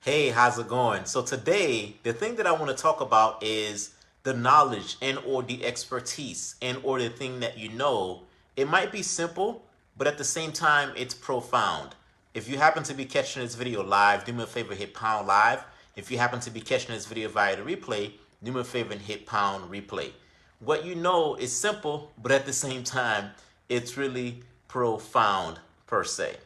Hey, how's it going? So today, the thing that I want to talk about is the knowledge and or the expertise and or the thing that you know. It might be simple, but at the same time, it's profound. If you happen to be catching this video live, do me a favor, hit pound live. If you happen to be catching this video via the replay, do me a favor and hit pound replay. What you know is simple, but at the same time, it's really profound per se.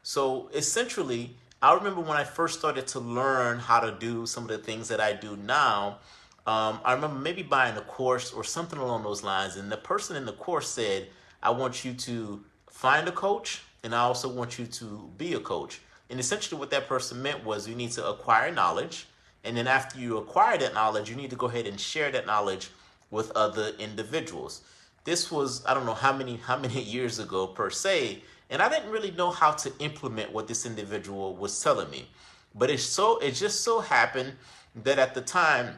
So essentially, I remember when I first started to learn how to do some of the things that I do now. I remember maybe buying a course or something along those lines, and the person in the course said, I want you to find a coach, and I also want you to be a coach. And essentially, what that person meant was you need to acquire knowledge, and then after you acquire that knowledge, you need to go ahead and share that knowledge with other individuals. This was, I don't know how many years ago per se, and I didn't really know how to implement what this individual was telling me. But it just so happened that at the time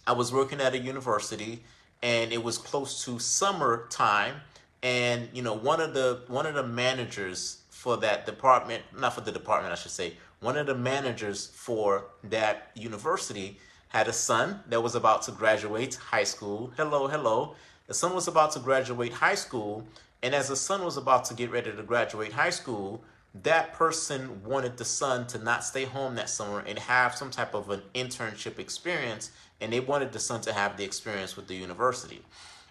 I was working at a university, and it was close to summertime, and one of the managers for that department, not for the department I should say, one of the managers for that university had a son that was about to graduate high school. Hello, hello. The son was about to graduate high school, and as the son was about to get ready to graduate high school, that person wanted the son to not stay home that summer and have some type of an internship experience, and they wanted the son to have the experience with the university.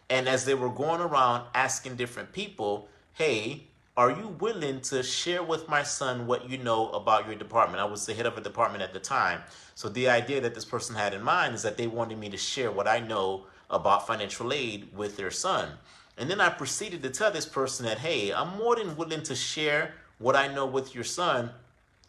And as they were going around asking different people, hey, are you willing to share with my son what you know about your department? I was the head of a department at the time. So the idea that this person had in mind is that they wanted me to share what I know about financial aid with their son. And then I proceeded to tell this person that, hey, I'm more than willing to share what I know with your son,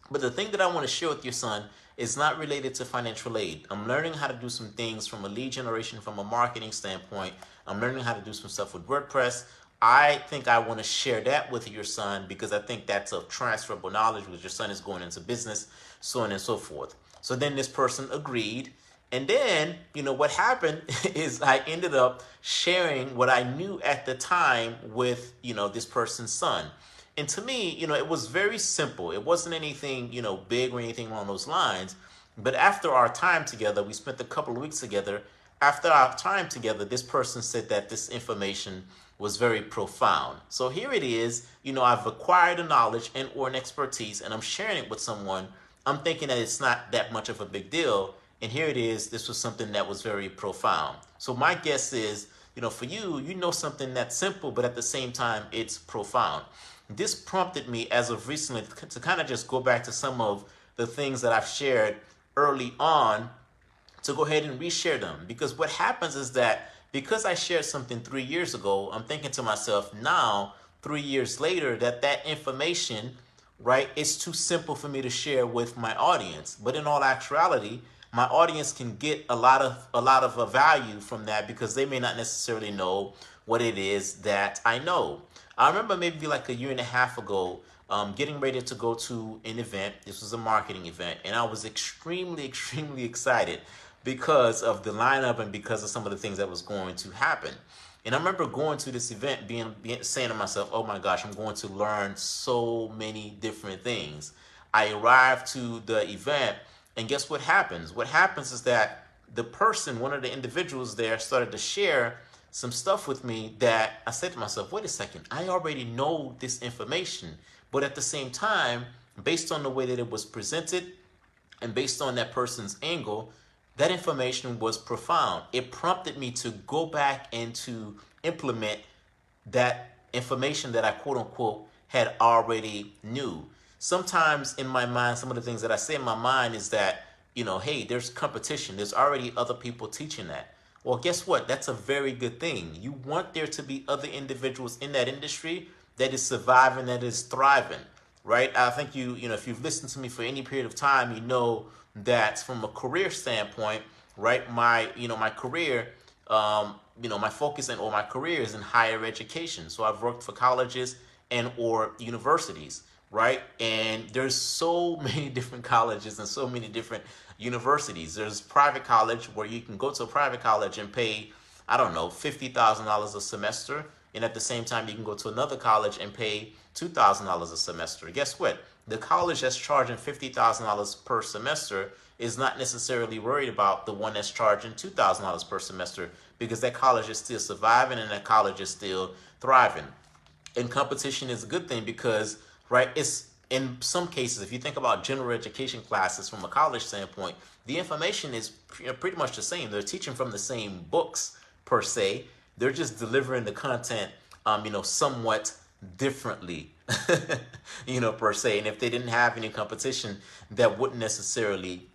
but the thing that I want to share with your son is not related to financial aid. I'm learning how to do some things from a lead generation, from a marketing standpoint. I'm learning how to do some stuff with WordPress. I think I want to share that with your son because I think that's a transferable knowledge because your son is going into business, so on and so forth. So then this person agreed. And then, what happened is I ended up sharing what I knew at the time with, this person's son. And to me, it was very simple. It wasn't anything, big or anything along those lines. But after our time together, we spent a couple of weeks together. After our time together, this person said that this information was very profound. So here it is, I've acquired a knowledge and or an expertise and I'm sharing it with someone. I'm thinking that it's not that much of a big deal. And here it is, this was something that was very profound. So my guess is, for you, something that's simple, but at the same time, it's profound. This prompted me as of recently to kind of just go back to some of the things that I've shared early on to go ahead and reshare them. Because what happens is that because I shared something 3 years ago, I'm thinking to myself now, 3 years later, that information, right, it's too simple for me to share with my audience. But in all actuality, my audience can get a lot of value from that because they may not necessarily know what it is that I know. I remember maybe like a year and a half ago, getting ready to go to an event. This was a marketing event, and I was extremely, extremely excited because of the lineup and because of some of the things that was going to happen. And I remember going to this event, saying to myself, "Oh my gosh, I'm going to learn so many different things." I arrived to the event, and guess what happens? What happens is that the person, one of the individuals there, started to share some stuff with me that I said to myself, wait a second, I already know this information. But at the same time, based on the way that it was presented and based on that person's angle, that information was profound. It prompted me to go back and to implement that information that I quote unquote had already knew. Sometimes in my mind, some of the things that I say in my mind is that, hey, there's competition. There's already other people teaching that. Well, guess what? That's a very good thing. You want there to be other individuals in that industry that is surviving, that is thriving, right? I think if you've listened to me for any period of time, you know that from a career standpoint, right? My career, my focus and or my career is in higher education. So I've worked for colleges and or universities, right? And there's so many different colleges and so many different universities. There's private college where you can go to a private college and pay, I don't know, $50,000 a semester. And at the same time, you can go to another college and pay $2,000 a semester. Guess what? the college that's charging $50,000 per semester is not necessarily worried about the one that's charging $2,000 per semester, because that college is still surviving and that college is still thriving. And competition is a good thing because, right, it's in some cases, if you think about general education classes from a college standpoint, the information is pretty much the same. They're teaching from the same books per se. They're just delivering the content, somewhat differently, per se. And if they didn't have any competition, that wouldn't necessarily,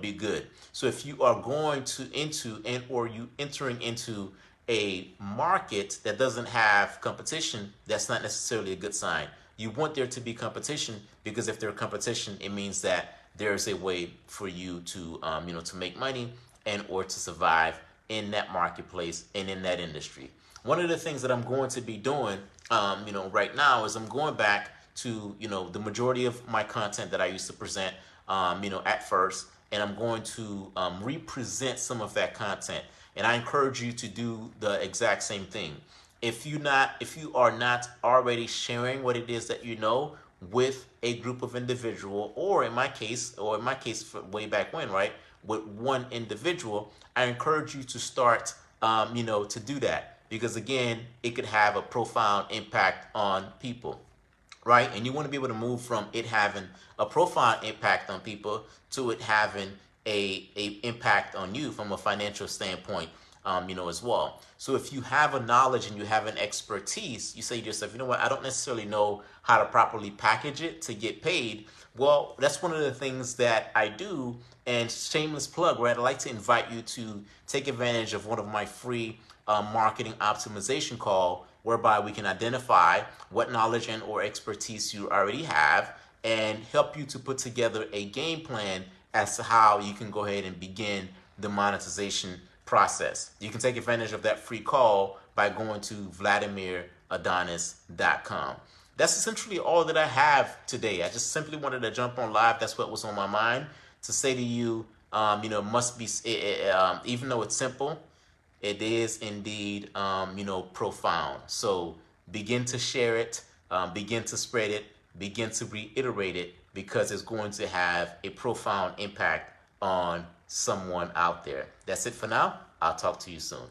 be good. So if you are going to or you entering into a market that doesn't have competition, that's not necessarily a good sign. You want there to be competition, because if there's competition, it means that there's a way for you to, to make money and or to survive in that marketplace and in that industry. One of the things that I'm going to be doing, right now is I'm going back to, the majority of my content that I used to present, at first, and I'm going to represent some of that content. And I encourage you to do the exact same thing. If you are not already sharing what it is that you know with a group of individual, or in my case way back when, right, with one individual, I encourage you to start, to do that, because again, it could have a profound impact on people, right? And you want to be able to move from it having a profound impact on people to it having a impact on you from a financial standpoint, as well. So if you have a knowledge and you have an expertise, you say to yourself, you know what, I don't necessarily know how to properly package it to get paid. Well, that's one of the things that I do. And shameless plug, right? I'd like to invite you to take advantage of one of my free marketing optimization call, whereby we can identify what knowledge and or expertise you already have and help you to put together a game plan as to how you can go ahead and begin the monetization process. You can take advantage of that free call by going to VladimirAdonis.com. That's essentially all that I have today. I just simply wanted to jump on live. That's what was on my mind to say to you. Must be, even though it's simple, it is indeed, profound. So begin to share it, begin to spread it, begin to reiterate it, because it's going to have a profound impact on someone out there. That's it for now. I'll talk to you soon.